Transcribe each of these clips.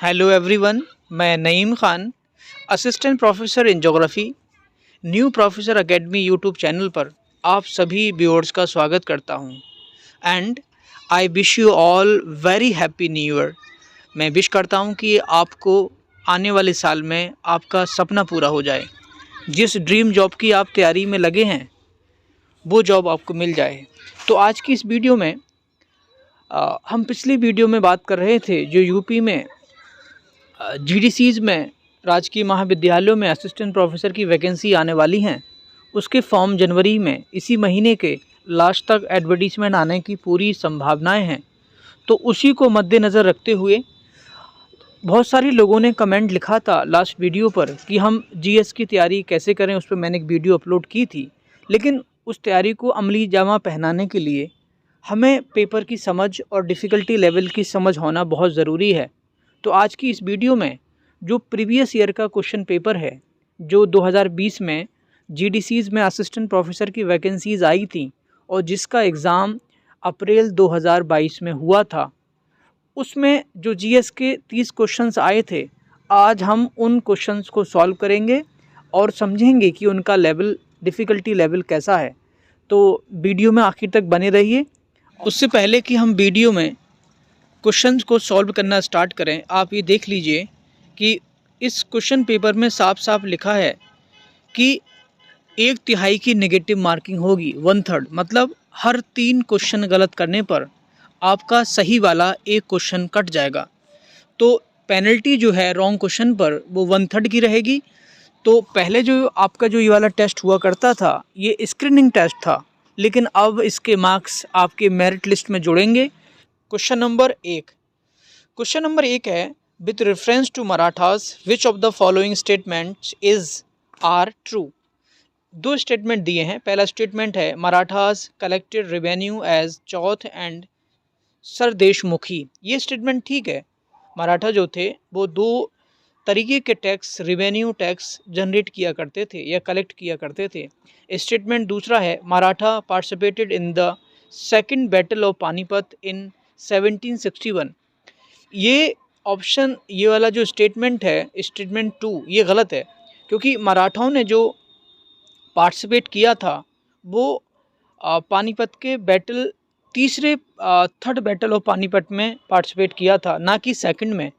Hello everyone, मैं Naeem Khan, assistant professor in geography, new professor academy YouTube channel पर आप सभी व्यूअर्स का स्वागत करता हूं। And I wish you all very happy new year. मैं विश करता हूं कि आपको आने वाले साल में आपका सपना पूरा हो जाए। जिस ड्रीम जॉब की आप तैयारी में लगे हैं वो जॉब आपको मिल जाए। तो आज की इस वीडियो में हम पिछली वीडियो में बात कर रहे थे जो यूपी में जीडीसीज़ में राजकीय महाविद्यालयों में असिस्टेंट प्रोफेसर की वैकेंसी आने वाली हैं, उसके फॉर्म जनवरी में इसी महीने के लास्ट तक एडवर्टीजमेंट आने की पूरी संभावनाएं हैं। तो उसी को मद्देनज़र रखते हुए बहुत सारे लोगों ने कमेंट लिखा था लास्ट वीडियो पर कि हम जीएस की तैयारी कैसे करें। उस पर मैंने एक वीडियो अपलोड की थी, लेकिन उस तैयारी को अमली जामा पहनाने के लिए हमें पेपर की समझ और डिफ़िकल्टी लेवल की समझ होना बहुत ज़रूरी है। तो आज की इस वीडियो में जो प्रीवियस ईयर का क्वेश्चन पेपर है, जो 2020 में जीडीसीज़ में असिस्टेंट प्रोफेसर की वैकेंसीज़ आई थी और जिसका एग्ज़ाम अप्रैल 2022 में हुआ था, उसमें जो जीएस के 30 क्वेश्चंस आए थे, आज हम उन क्वेश्चंस को सॉल्व करेंगे और समझेंगे कि उनका लेवल, डिफ़िकल्टी लेवल कैसा है। तो वीडियो में आखिर तक बने रहिए। उससे पहले कि हम वीडियो में क्वेश्चंस को सॉल्व करना स्टार्ट करें, आप ये देख लीजिए कि इस क्वेश्चन पेपर में साफ साफ लिखा है कि 1/3 की नेगेटिव मार्किंग होगी, 1/3, मतलब हर 3 क्वेश्चन गलत करने पर आपका सही वाला एक क्वेश्चन कट जाएगा। तो पेनल्टी जो है रॉन्ग क्वेश्चन पर वो 1/3 की रहेगी। तो पहले जो आपका जो ये वाला टेस्ट हुआ करता था, ये स्क्रीनिंग टेस्ट था, लेकिन अब इसके मार्क्स आपके मेरिट लिस्ट में जुड़ेंगे। क्वेश्चन नंबर एक है, with reference to Marathas which of the following statements is are true. दो स्टेटमेंट दिए हैं। पहला स्टेटमेंट है Marathas collected revenue as chauth and sardeshmukhi. ये स्टेटमेंट ठीक है। मराठा जो थे वो दो तरीके के टैक्स, रेवेन्यू टैक्स जनरेट किया करते थे या कलेक्ट किया करते थे। स्टेटमेंट दूसरा है Maratha participated in the second battle of Panipat in 1761। ये ऑप्शन, ये वाला जो स्टेटमेंट है, स्टेटमेंट 2, ये गलत है, क्योंकि मराठाओं ने जो पार्टिसिपेट किया था वो पानीपत के बैटल, तीसरे थर्ड बैटल ऑफ पानीपत में पार्टिसिपेट किया था, ना कि सेकंड में।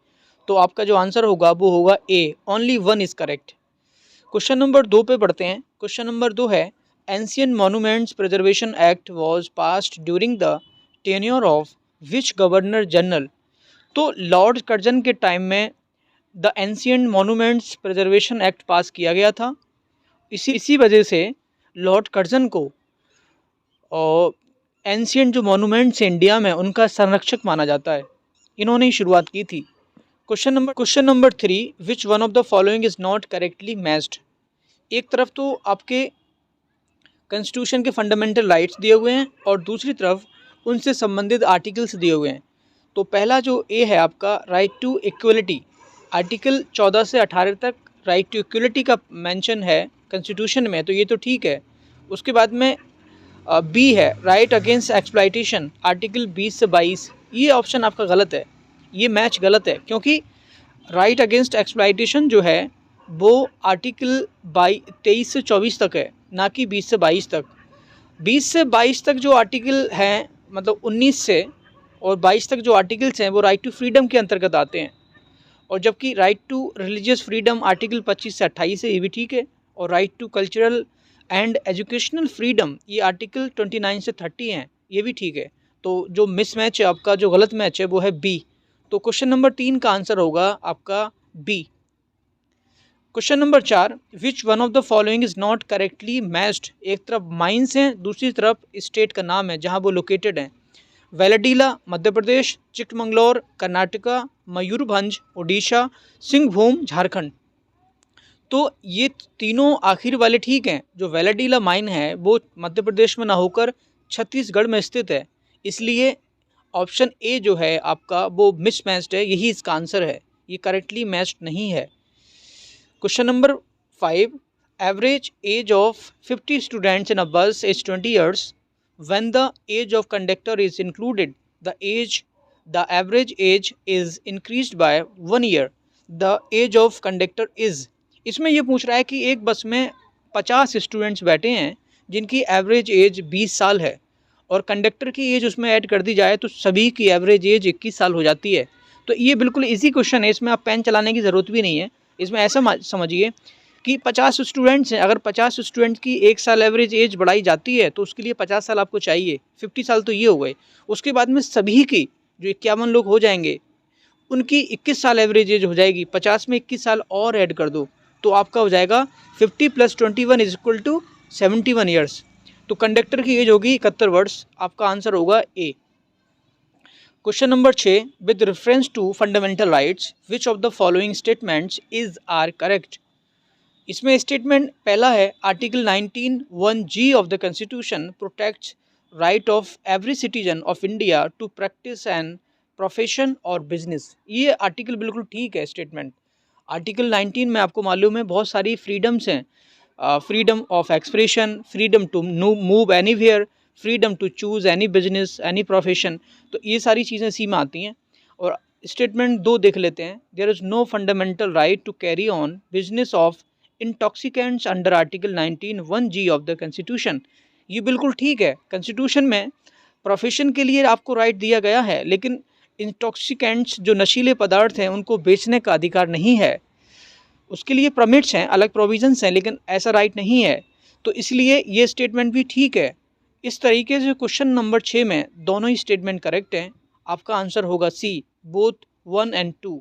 तो आपका जो आंसर होगा वो होगा A, only 1 is correct. Question number 2 पे बढ़ते हैं। क्वेश्चन नंबर 2 है, ancient monuments preservation act was passed during the tenure of which governor general. तो लॉर्ड कर्जन के टाइम में the ancient monuments preservation act pass किया गया था। इसी वजह से लॉर्ड कर्जन को एंशियंट जो मॉन्यूमेंट्स इंडिया में, उनका संरक्षक माना जाता है। इन्होंने ही शुरुआत की थी। Question number 3, which one of the following is not correctly matched. एक तरफ तो आपके कॉन्स्टिट्यूशन के फंडामेंटल राइट्स दिए हुए हैं और दूसरी तरफ उनसे संबंधित आर्टिकल्स दिए हुए हैं। तो पहला जो ए है आपका, राइट टू इक्वलिटी, आर्टिकल 14 से 18 तक राइट टू इक्वलिटी का मेंशन है कॉन्स्टिट्यूशन में, तो ये तो ठीक है। उसके बाद में बी है, राइट अगेंस्ट एक्सप्लॉइटेशन, आर्टिकल 20 से 22। ये ऑप्शन आपका गलत है, ये मैच गलत है, क्योंकि राइट अगेंस्ट एक्सप्लॉइटेशन जो है वो आर्टिकल 23 से 24 तक है, ना कि 20 से 22 तक। 20 से 22 तक जो आर्टिकल हैं, मतलब 19 से और 22 तक जो आर्टिकल्स हैं वो राइट टू फ्रीडम के अंतर्गत आते हैं। और जबकि right to religious freedom article 25 से 28 है, ये भी ठीक है। और right to cultural and educational freedom, ये आर्टिकल 29 से 30 हैं, ये भी ठीक है। तो जो मिस मैच है आपका, जो गलत मैच है, वो है बी। तो क्वेश्चन नंबर 3 का आंसर होगा आपका B. Question number 4, which one of the following is not correctly matched. एक तरफ माइंस हैं, दूसरी तरफ स्टेट का नाम है जहां वो लोकेटेड हैं। वेलाडीला मध्य प्रदेश, चिकमंगलौर कर्नाटका, मयूरभंज उड़ीसा, सिंहभूम झारखंड। तो ये तीनों आखिर वाले ठीक हैं। जो वेलाडीला माइन है वो मध्य प्रदेश में ना होकर छत्तीसगढ़ में स्थित है, इसलिए ऑप्शन ए जो है आपका वो मिसमैच्ड है, यही इसका आंसर है, ये करेक्टली मैच्ड नहीं है। Question number 5, average age of 50 students in a bus is 20 years. When the age of conductor is included, the age the average age is increased by 1 year, the age of conductor is. इसमें ये पूछ रहा है कि एक बस में 50 students बैठे हैं जिनकी एवरेज एज 20 साल है और कंडक्टर की एज उसमें ऐड कर दी जाए तो सभी की एवरेज एज 21 साल हो जाती है। तो ये बिल्कुल इजी क्वेश्चन है, इसमें आप पेन चलाने की ज़रूरत भी नहीं है। इसमें ऐसा समझिए कि 50 स्टूडेंट्स हैं, अगर 50 स्टूडेंट्स की 1 साल एवरेज एज बढ़ाई जाती है तो उसके लिए 50 साल आपको चाहिए, 50 साल तो ये हो गए। उसके बाद में सभी की जो 51 लोग हो जाएंगे उनकी 21 साल एवरेज एज हो जाएगी, 50 में 21 साल और ऐड कर दो तो आपका हो जाएगा 50 + 21 = 71 ईयर्स। तो कंडक्टर की एज होगी 71 वर्ष। आपका आंसर होगा A. Question number 6, with reference to fundamental rights which of the following statements is are correct. इसमें स्टेटमेंट पहला है article 19(1)(g of the constitution protects right of every citizen of India to practice an profession और बिजनेस। ये article बिल्कुल ठीक है statement. Article 19 में आपको मालूम है बहुत सारी फ्रीडम्स हैं, freedom of expression, freedom to move anywhere, freedom to choose any business any profession. तो ये सारी चीज़ें इसी में आती हैं। और स्टेटमेंट 2 देख लेते हैं, there is no fundamental right to carry on business of intoxicants under article 19(1)(g of the constitution. ये बिल्कुल ठीक है, कॉन्स्टिट्यूशन में प्रोफेशन के लिए आपको राइट दिया गया है, लेकिन इंटॉक्सिकेंट्स जो नशीले पदार्थ हैं उनको बेचने का अधिकार नहीं है। उसके लिए परमिट्स हैं, अलग प्रोविजंस हैं, लेकिन ऐसा राइट नहीं है। तो इसलिए ये स्टेटमेंट भी ठीक है। इस तरीके से क्वेश्चन नंबर 6 में दोनों ही स्टेटमेंट करेक्ट हैं। आपका आंसर होगा सी, बोथ 1 और 2।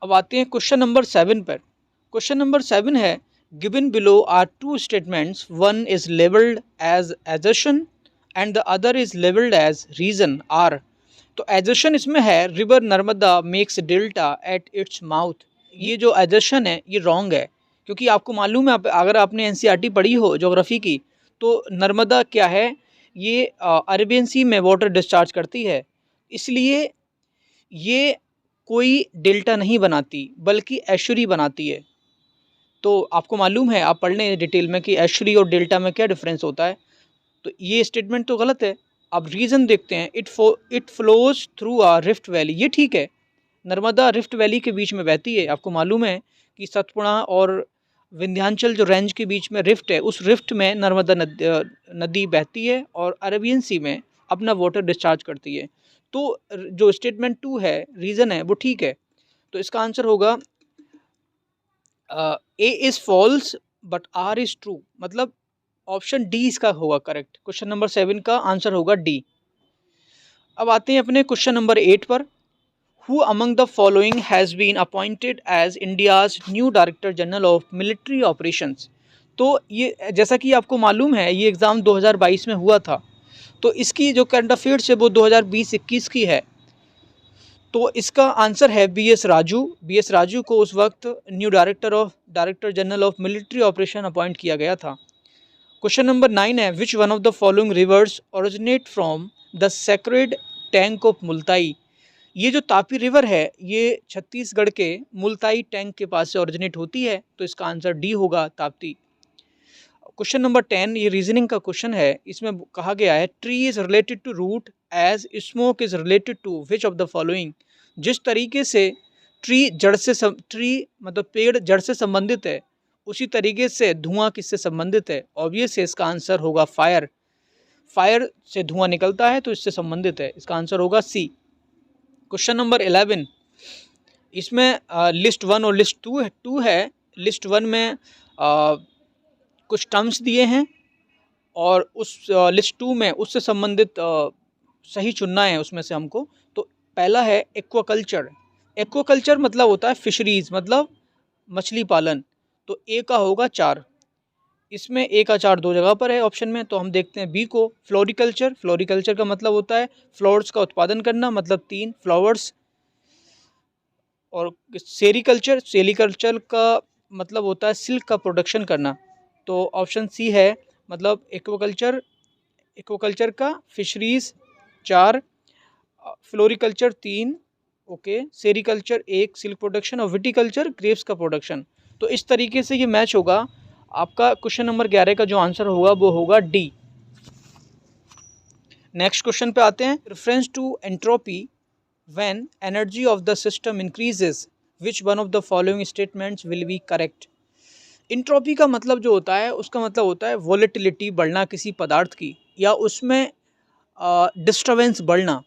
अब आते हैं क्वेश्चन नंबर 7 पर। क्वेश्चन नंबर 7 है, given below are 2 statements, one is labelled as assertion and the other is labelled as reason R. तो एजर्शन इसमें है river Narmada makes delta at its mouth. ये जो एजर्शन है ये रॉन्ग है, क्योंकि आपको मालूम है, अगर आपने एनसीईआरटी पढ़ी हो ज्योग्राफी की, तो नर्मदा क्या है, ये अरेबियन सी में वाटर डिस्चार्ज करती है, इसलिए ये कोई डेल्टा नहीं बनाती बल्कि एस्चुरी बनाती है। तो आपको मालूम है, आप पढ़ लें डिटेल में कि एस्चुरी और डेल्टा में क्या डिफरेंस होता है। तो ये स्टेटमेंट तो गलत है। अब रीज़न देखते हैं, it flows through a rift valley. ये ठीक है, नर्मदा रिफ्ट वैली के बीच में बहती है। आपको मालूम है कि सतपुड़ा और विंध्याचल जो रेंज के बीच में रिफ्ट है, उस रिफ्ट में नर्मदा नदी बहती है और अरेबियन सी में अपना वाटर डिस्चार्ज करती है। तो जो स्टेटमेंट 2 है, रीज़न है, वो ठीक है। तो इसका आंसर होगा A is false but R is true, मतलब ऑप्शन डी इसका होगा करेक्ट। क्वेश्चन नंबर 7 का आंसर होगा डी। अब आते हैं अपने क्वेश्चन नंबर 8 पर। Who among the following has been appointed as India's new director general of military operations. तो ये जैसा कि आपको मालूम है, ये एग्ज़ाम 2022 में हुआ था, तो इसकी जो करंट अफेयर्स है वो 2020-21 की है। तो इसका आंसर है B S Raju. B S Raju को उस वक्त new director general of military operation appoint किया गया था। क्वेश्चन नंबर 9 है, which one of the following rivers originate from the sacred tank of Multai. ये जो तापी रिवर है ये छत्तीसगढ़ के मुल्ताई टैंक के पास से ओरिजिनेट होती है, तो इसका आंसर डी होगा, ताप्ती। क्वेश्चन नंबर 10 ये रीजनिंग का क्वेश्चन है। इसमें कहा गया है, tree is related to root as smoke is related to which of the following. जिस तरीके से ट्री मतलब पेड़ जड़ से संबंधित है, उसी तरीके से धुआं किससे संबंधित है। ऑब्वियस है, इसका आंसर होगा फायर। फायर से धुआं निकलता है तो इससे संबंधित है, इसका आंसर होगा सी। क्वेश्चन नंबर 11, इसमें लिस्ट 1 और लिस्ट 2 है। लिस्ट 1 में कुछ टर्म्स दिए हैं और उस लिस्ट 2 में उससे संबंधित सही चुनना है उसमें से हमको। तो पहला है एक्वाकल्चर। एक्वाकल्चर मतलब होता है फिशरीज़, मतलब मछली पालन। तो ए का होगा 4। इसमें ए का 4 2 जगह पर है ऑप्शन में, तो हम देखते हैं बी को। फ्लोरिकल्चर, फ्लोरिकल्चर का मतलब होता है फ्लावर्स का उत्पादन करना, मतलब 3 फ्लावर्स। और सेरीकल्चर, सेरीकल्चर का मतलब होता है सिल्क का प्रोडक्शन करना, तो ऑप्शन सी है, मतलब एक्वाकल्चर। एक्वाकल्चर का fisheries 4, floriculture 3, okay, sericulture 1 silk production और विटिकल्चर ग्रेप्स का प्रोडक्शन। तो इस तरीके से ये मैच होगा। आपका क्वेश्चन नंबर 11 का जो आंसर होगा वो होगा डी। नेक्स्ट क्वेश्चन पे आते हैं। Reference to entropy when energy of the system increases which one of the following statements will be correct. Entropy का मतलब जो होता है उसका मतलब होता है वोलेटिलिटी बढ़ना किसी पदार्थ की, या उसमें डिस्टर्बेंस बढ़ना।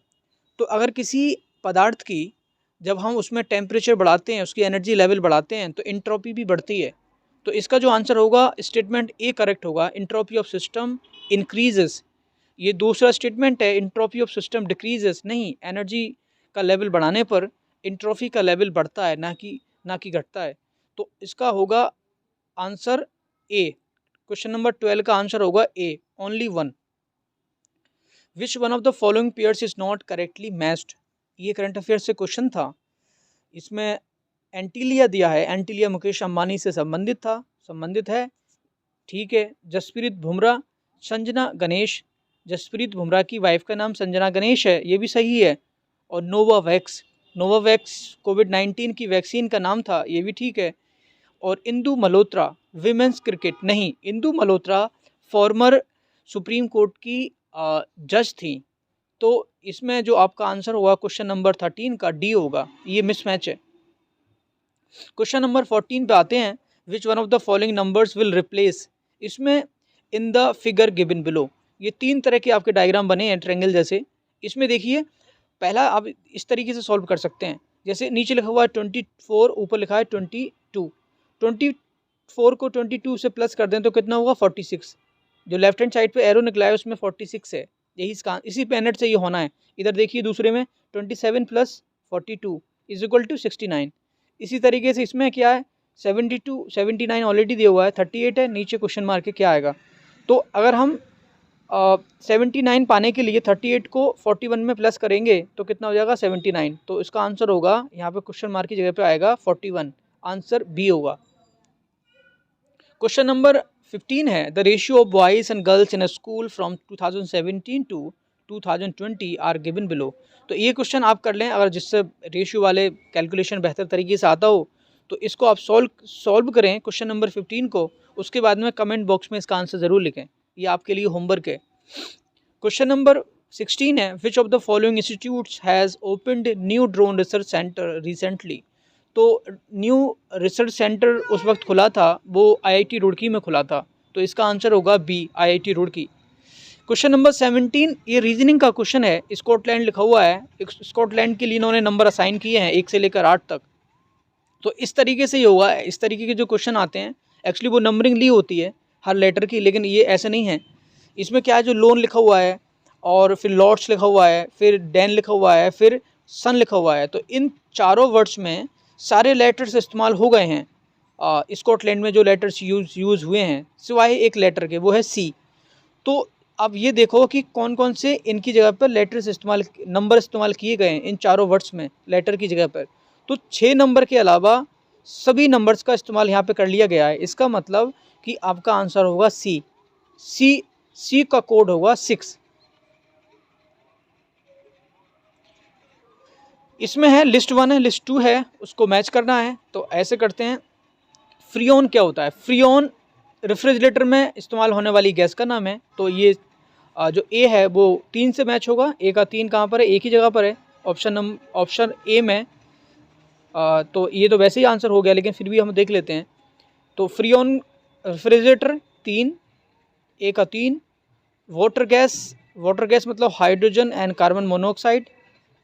तो अगर किसी पदार्थ की जब हम उसमें टेम्परेचर बढ़ाते हैं, उसकी एनर्जी लेवल बढ़ाते हैं, तो इंट्रोपी भी बढ़ती है। तो इसका जो आंसर होगा स्टेटमेंट ए करेक्ट होगा, इंट्रोपी ऑफ सिस्टम इंक्रीजेस। ये दूसरा स्टेटमेंट है इंट्रोपी ऑफ सिस्टम डिक्रीजेस, नहीं, एनर्जी का लेवल बढ़ाने पर इंट्रोपी का लेवल बढ़ता है, ना कि घटता है। तो इसका होगा आंसर ए। क्वेश्चन नंबर 12 का आंसर होगा A, only one. Which one of the following pairs is not correctly matched. ये करंट अफेयर से क्वेश्चन था। इसमें एंटीलिया दिया है, एंटीलिया मुकेश अंबानी से संबंधित है, ठीक है। जसप्रीत बुमराह, संजना गणेश, जसप्रीत बुमराह की वाइफ का नाम संजना गणेश है, ये भी सही है। और नोवावैक्स कोविड-19 की वैक्सीन का नाम था, ये भी ठीक है। और इंदु मल्होत्रा विमेंस क्रिकेट, नहीं, Indu Malhotra former supreme court की जज थी। तो इसमें जो आपका आंसर होगा क्वेश्चन नंबर 13 का डी होगा, ये मिसमैच है। क्वेश्चन नंबर 14 पे आते हैं। Which one of the following numbers will replace. इसमें in the figure given below, ये 3 तरह के आपके डायग्राम बने हैं ट्रायंगल जैसे। इसमें देखिए, पहला आप इस तरीके से सॉल्व कर सकते हैं, जैसे नीचे लिखा हुआ है 24, ऊपर लिखा है 22। 24 को 22 से प्लस कर दें तो कितना होगा 46। जो लेफ्ट हैंड साइड पे एरो निकला है उसमें 46 है, यही इसका, इसी प्लेनेट से ये होना है। इधर देखिए दूसरे में 27 + 42 = 69। इसी तरीके से इसमें क्या है 72, 79 ऑलरेडी दिया हुआ है, 38 है, नीचे क्वेश्चन मार्क के क्या आएगा। तो अगर हम 79 पाने के लिए 38 को 41 में प्लस करेंगे तो कितना हो जाएगा 79। तो इसका आंसर होगा यहाँ पे क्वेश्चन मार्क की जगह पे आएगा 41, आंसर बी होगा। क्वेश्चन नंबर 15 है। The ratio of boys and girls in a school from 2017 to 2020 are given below. तो ये क्वेश्चन आप कर लें, अगर जिससे रेशियो वाले कैलकुलेशन बेहतर तरीके से आता हो तो इसको आप सॉल्व करें क्वेश्चन नंबर 15 को। उसके बाद में कमेंट बॉक्स में इसका आंसर ज़रूर लिखें, ये आपके लिए होमवर्क है। क्वेश्चन नंबर 16 है। विच of the following institutes has opened new drone research centre recently. तो न्यू रिसर्च सेंटर उस वक्त खुला था, वो आईआईटी रुड़की में खुला था। तो इसका आंसर होगा B, IIT Roorkee. Question number 17, ये रीजनिंग का क्वेश्चन है, स्कॉटलैंड लिखा हुआ है। स्कॉटलैंड के लिए इन्होंने नंबर असाइन किए हैं 1 से लेकर 8 तक। तो इस तरीके से ही होगा, इस तरीके के जो क्वेश्चन आते हैं एक्चुअली वो नंबरिंग ली होती है हर लेटर की, लेकिन ये ऐसे नहीं है। इसमें क्या है, जो लोन लिखा हुआ है और फिर लॉर्ड्स लिखा हुआ है, फिर डैन लिखा हुआ है, फिर सन लिखा हुआ है, तो इन चारों वर्ड्स में सारे लेटर्स इस्तेमाल हो गए हैं। स्कॉटलैंड में जो लेटर्स यूज़ हुए हैं सिवाय एक लेटर के, वो है सी। तो अब ये देखो कि कौन कौन से इनकी जगह पर नंबर इस्तेमाल किए गए हैं इन चारों वर्ड्स में लेटर की जगह पर। तो 6 नंबर के अलावा सभी नंबर्स का इस्तेमाल यहाँ पे कर लिया गया है। इसका मतलब कि आपका आंसर होगा सी का कोड होगा 6। इसमें है लिस्ट 1 है, लिस्ट 2 है, उसको मैच करना है। तो ऐसे करते हैं। फ्रियोन क्या होता है? फ्रियोन रेफ्रिजरेटर में इस्तेमाल होने वाली गैस का नाम है। तो ये जो ए है वो 3 से मैच होगा। ए का 3 कहाँ पर है? एक ही जगह पर है, ऑप्शन ए में। तो ये तो वैसे ही आंसर हो गया, लेकिन फिर भी हम देख लेते हैं। तो फ्रियोन रेफ्रिजरेटर 3, ए का 3। वाटर गैस मतलब hydrogen and carbon monoxide.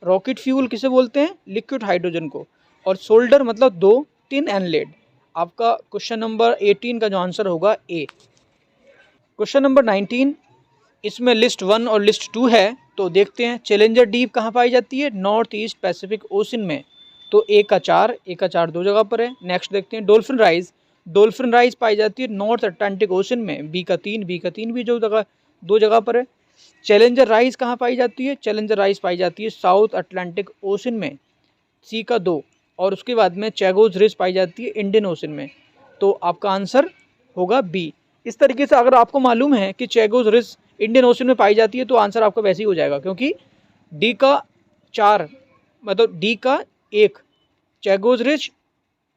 Rocket fuel किसे बोलते हैं? लिक्विड हाइड्रोजन को। और सोल्डर मतलब 2, टिन एंड लेड। आपका क्वेश्चन नंबर 18 का जो आंसर होगा ए। क्वेश्चन नंबर 19, इसमें लिस्ट 1 और लिस्ट 2 है। तो देखते हैं चैलेंजर डीप कहाँ पाई जाती है? नॉर्थ ईस्ट पैसिफिक ओशन में। तो ए का 4 दो जगह पर है। नेक्स्ट देखते हैं डोल्फिन राइज पाई जाती है नॉर्थ अटलांटिक ओशन में। बी का 3 भी दो जगह पर है। चैलेंजर राइज कहाँ पाई जाती है? चैलेंजर राइज पाई जाती है साउथ अटलांटिक ओशन में। सी का 2। और उसके बाद में चैगोज रिज पाई जाती है इंडियन ओशन में। तो आपका आंसर होगा बी। इस तरीके से अगर आपको मालूम है कि चैगोज रिज इंडियन ओशन में पाई जाती है तो आंसर आपका वैसे ही हो जाएगा, क्योंकि डी का 4 मतलब डी का 1 चैगोज रिज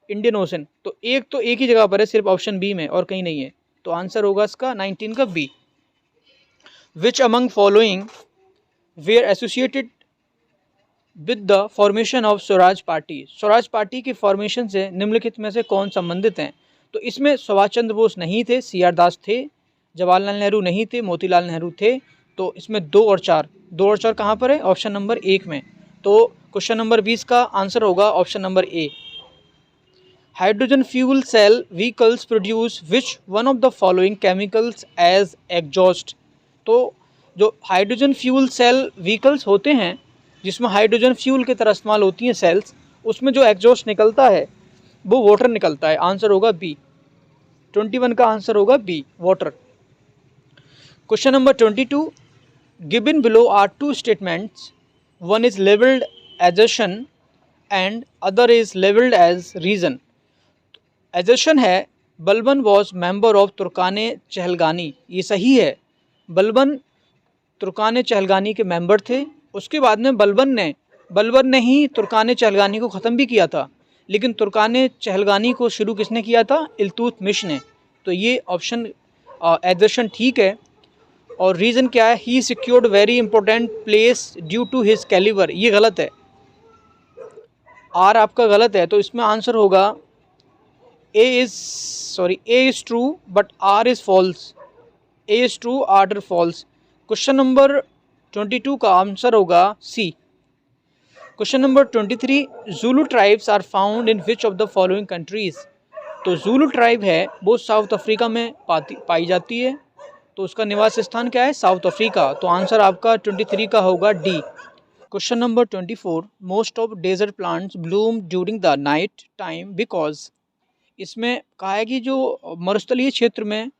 इंडियन ओशन, तो एक ही जगह पर है, सिर्फ ऑप्शन बी में और कहीं नहीं है। तो आंसर होगा इसका 19 का B. Which among following were associated with the formation of Swaraj party. Swaraj party के फॉर्मेशन से निम्नलिखित में से कौन संबंधित हैं? तो इसमें सुभाष चंद्र बोस नहीं थे, CR दास थे, जवाहरलाल नेहरू नहीं थे, मोतीलाल नेहरू थे। तो इसमें 2 और 4 कहाँ पर है? ऑप्शन नंबर 1 में। तो क्वेश्चन नंबर 20 का आंसर होगा option number A. Hydrogen fuel cell vehicles produce which one of the following chemicals as exhaust. तो जो हाइड्रोजन फ्यूल सेल व्हीकल्स होते हैं जिसमें हाइड्रोजन फ्यूल की तरह इस्तेमाल होती हैं सेल्स, उसमें जो एग्जॉस्ट निकलता है वो वाटर निकलता है। आंसर होगा बी। 21 का आंसर होगा B, water. Question number 22, given below are 2 statements, one is labelled assertion and other is labelled as reason. Assertion है बलबन वॉज मेंबर ऑफ तुर्काने चहलगानी, ये सही है। बलबन तुर्काने चहलगानी के मेंबर थे। उसके बाद में बलबन ने ही तुर्काने चहलगानी को ख़त्म भी किया था, लेकिन तुर्काने चहलगानी को शुरू किसने किया था? इल्तुतमिश ने। तो ये ऑप्शन एजर्शन ठीक है। और रीज़न क्या है? He secured very important place due to his calibre, ये गलत है। आर आपका गलत है, तो इसमें आंसर होगा A is true but R is false. A is true, R is false. Question number 22 का आंसर होगा C. Question number 23, Zulu tribes are found in which of the following countries. तो Zulu tribe है वो south Africa में पाई जाती है। तो उसका निवास स्थान क्या है? South Africa. तो आंसर आपका 23 का होगा D. Question number 24, most of desert plants bloom during the night time because. इसमें कहा है कि जो मरुस्थलीय क्षेत्र में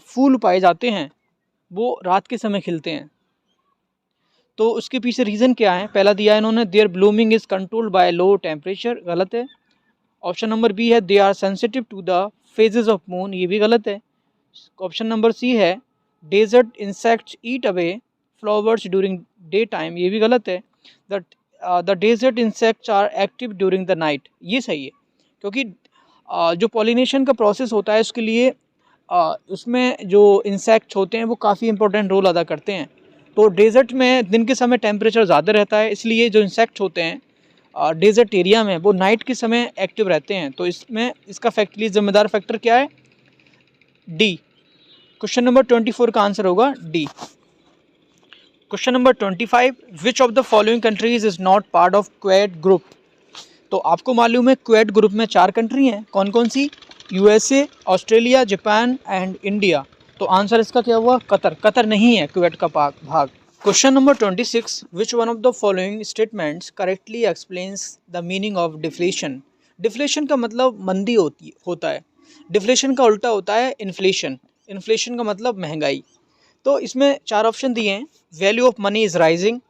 फूल पाए जाते हैं वो रात के समय खिलते हैं। तो उसके पीछे रीज़न क्या है? पहला दिया है इन्होंने, their blooming is controlled by low temperature, गलत है। ऑप्शन नंबर बी है, they are sensitive to the phases of moon, ये भी गलत है। ऑप्शन नंबर सी है, desert insects eat away flowers during day time, ये भी गलत है। The desert insects are active during the night, ये सही है। क्योंकि जो पॉलिनेशन का प्रोसेस होता है उसके लिए उसमें जो इंसेक्ट्स होते हैं वो काफ़ी इंपॉर्टेंट रोल अदा करते हैं। तो डेजर्ट में दिन के समय टेम्परेचर ज़्यादा रहता है, इसलिए जो इंसेक्ट्स होते हैं डेजर्ट एरिया में वो नाइट के समय एक्टिव रहते हैं। तो इसमें इसका फैक्टली जिम्मेदार फैक्टर क्या है? डी। क्वेश्चन नंबर 24 का आंसर होगा D. Question number 25, which of the following countries is not part of Quad group. तो आपको मालूम है क्वेड ग्रुप में 4 कंट्री हैं, कौन कौन सी? USA, Australia, Japan and India. तो आंसर इसका क्या हुआ? कतर। कतर नहीं है क्वेड का भाग। Question number 26, which one of the following statements correctly explains the meaning of deflation. Deflation का मतलब मंदी होता है, डिफ्लेशन का उल्टा होता है इन्फ्लेशन। इन्फ्लेशन का मतलब महंगाई। तो इसमें 4 ऑप्शन दिए हैं, value of money is rising.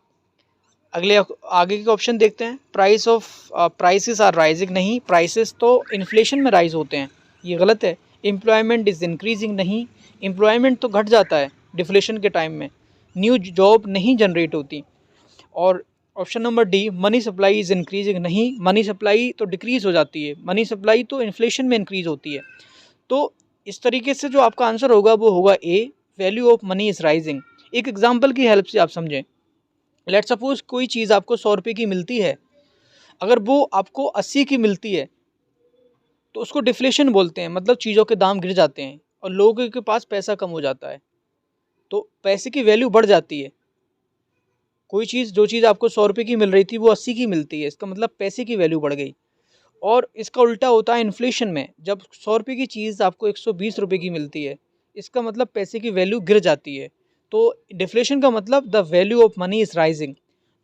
आगे के ऑप्शन देखते हैं, प्राइसेस आर राइजिंग, नहीं, प्राइसेस तो इन्फ्लेशन में राइज होते हैं, ये गलत है। एम्प्लॉयमेंट इज़ इंक्रीजिंग, नहीं, एम्प्लॉयमेंट तो घट जाता है डिफ्लेशन के टाइम में, न्यू जॉब नहीं जनरेट होती। और option number D, money supply is increasing, नहीं, मनी सप्लाई तो डिक्रीज़ हो जाती है, मनी सप्लाई तो इन्फ्लेशन में इंक्रीज़ होती है। तो इस तरीके से जो आपका आंसर होगा वो होगा A, value of money is rising. एक एग्जाम्पल की हेल्प से आप समझें, लेट सपोज कोई चीज़ आपको 100 रुपये की मिलती है, अगर वो आपको 80 की मिलती है तो उसको डिफ्लेशन बोलते हैं, मतलब चीज़ों के दाम गिर जाते हैं और लोगों के पास पैसा कम हो जाता है, तो पैसे की वैल्यू बढ़ जाती है। कोई चीज़, जो चीज़ आपको 100 रुपये की मिल रही थी वो 80 की मिलती है, इसका मतलब पैसे की वैल्यू बढ़ गई। और इसका उल्टा होता है इन्फ्लेशन में, जब 100 रुपये की चीज़ आपको 120 रुपये की मिलती है, इसका मतलब पैसे की वैल्यू गिर जाती है। तो डिफ्लेशन का मतलब the value of money is rising.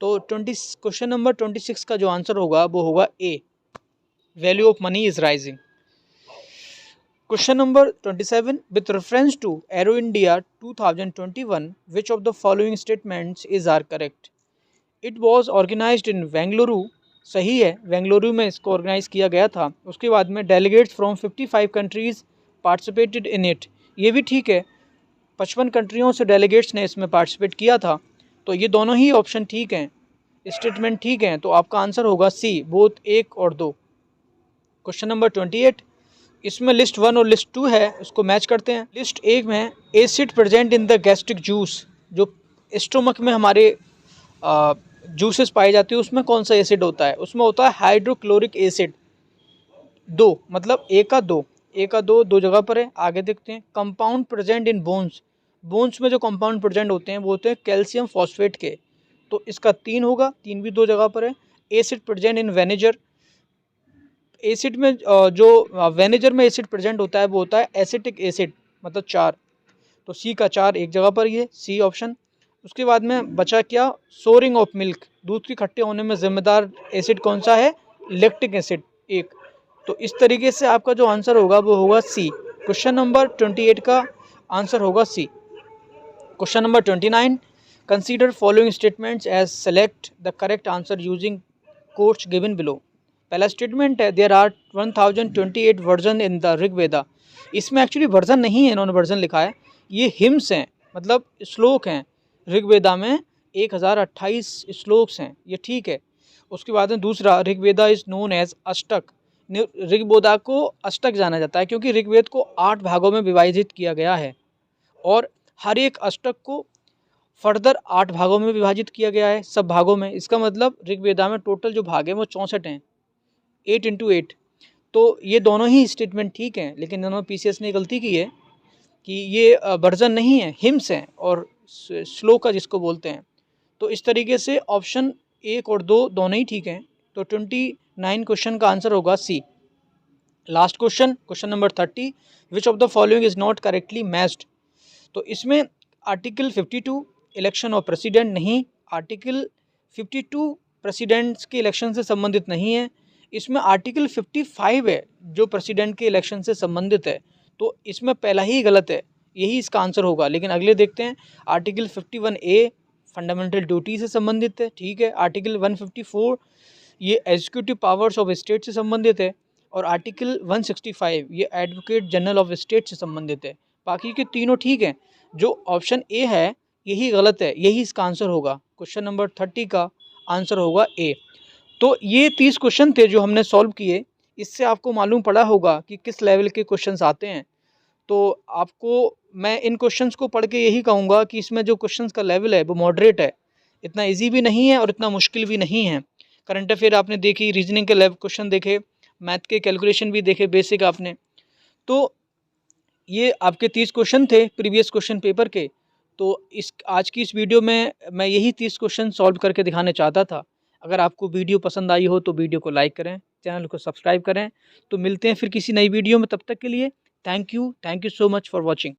तो क्वेश्चन नंबर 26 का जो आंसर होगा वो होगा A, value of money is rising. Question number 27, with reference to Aero India 2021 which of the following statements is are correct. It was organised in Bengaluru, सही है, बेंगलुरु में इसको ऑर्गेनाइज किया गया था। उसके बाद में delegates from 55 countries participated in it, ये भी ठीक है, 55 कंट्रियों से डेलीगेट्स ने इसमें पार्टिसिपेट किया था। तो ये दोनों ही ऑप्शन ठीक हैं, स्टेटमेंट ठीक हैं। तो आपका आंसर होगा सी, बोथ 1 और 2। क्वेश्चन नंबर 28, इसमें लिस्ट 1 और लिस्ट 2 है, उसको मैच करते हैं। लिस्ट 1 में acid present in the gastric juice, जो स्टोमक में हमारे जूसेस पाए जाते हैं उसमें कौन सा एसिड होता है? उसमें होता है हाइड्रोक्लोरिक एसिड। दो मतलब ए का दो जगह पर है। आगे देखते हैं compound present in bones. Bones में जो कंपाउंड प्रेजेंट होते हैं वो होते हैं कैल्शियम फॉस्फेट के, तो इसका 3 होगा, 3 भी दो जगह पर है। Acid present in vinegar. Acid में जो वेनेजर में एसिड प्रेजेंट होता है वो होता है एसिटिक एसिड, मतलब 4, तो सी का 4 एक जगह पर ही है, सी ऑप्शन। उसके बाद में बचा क्या? सोरिंग ऑफ मिल्क, दूध के खट्टे होने में जिम्मेदार एसिड कौन सा है? लैक्टिक एसिड, एक। तो इस तरीके से आपका जो आंसर होगा वो होगा सी। क्वेश्चन नंबर 28 का आंसर होगा C. Question number 29, consider following statements as select the correct answer using codes given below. पहला स्टेटमेंट है there are 1028 version in the Rigveda. इसमें एक्चुअली वर्जन नहीं है, इन्होंने वर्जन लिखा है, ये हिम्स हैं, मतलब श्लोक हैं। ऋग्वेदा में 1028 श्लोक्स हैं, ये ठीक है। उसके बाद में दूसरा, ऋग्वेदा इज नोन एज अष्टक। ऋग्वेदा को अष्टक जाना जाता है क्योंकि ऋग्वेद को 8 भागों में विभाजित किया गया है और हर एक अष्टक को फर्दर 8 भागों में विभाजित किया गया है, सब भागों में। इसका मतलब ऋग्वेदा में टोटल जो भाग है वो 64 हैं, 8 × 8। तो ये दोनों ही स्टेटमेंट ठीक हैं, लेकिन इन्होंने पीसीएस ने गलती की है कि ये वर्जन नहीं है, हिम्स हैं और श्लोका जिसको बोलते हैं। तो इस तरीके से ऑप्शन 1 और 2 दोनों ही ठीक हैं। तो 29 क्वेश्चन का आंसर होगा C. Last question, question number 30, which of the following is not correctly matched. तो इसमें आर्टिकल 52 इलेक्शन ऑफ प्रेसिडेंट नहीं, आर्टिकल 52 प्रेसिडेंट्स के इलेक्शन से संबंधित नहीं है। इसमें आर्टिकल 55 है जो प्रेसिडेंट के इलेक्शन से संबंधित है, तो इसमें पहला ही गलत है, यही इसका आंसर होगा। लेकिन अगले देखते हैं, आर्टिकल 51A फंडामेंटल ड्यूटी से संबंधित है, ठीक है। आर्टिकल 154 ये एग्जीक्यूटिव पावर्स ऑफ स्टेट से संबंधित है और आर्टिकल 165 ये एडवोकेट जनरल ऑफ स्टेट से संबंधित है। बाकी के तीनों ठीक हैं, जो ऑप्शन ए है यही गलत है, यही इसका आंसर होगा। क्वेश्चन नंबर 30 का आंसर होगा ए। तो ये 30 क्वेश्चन थे जो हमने सॉल्व किए। इससे आपको मालूम पड़ा होगा कि किस लेवल के क्वेश्चंस आते हैं। तो आपको मैं इन क्वेश्चंस को पढ़ के यही कहूँगा कि इसमें जो क्वेश्चंस का लेवल है वो मॉडरेट है, इतना इजी भी नहीं है और इतना मुश्किल भी नहीं है। करंट अफेयर आपने देखी, रीजनिंग के लेवल क्वेश्चन देखे, मैथ के कैलकुलेशन भी देखे बेसिक आपने। तो ये आपके 30 क्वेश्चन थे प्रीवियस क्वेश्चन पेपर के। तो इस आज की इस वीडियो में मैं यही 30 क्वेश्चन सॉल्व करके दिखाना चाहता था। अगर आपको वीडियो पसंद आई हो तो वीडियो को लाइक करें, चैनल को सब्सक्राइब करें। तो मिलते हैं फिर किसी नई वीडियो में, तब तक के लिए thank you so much for watching.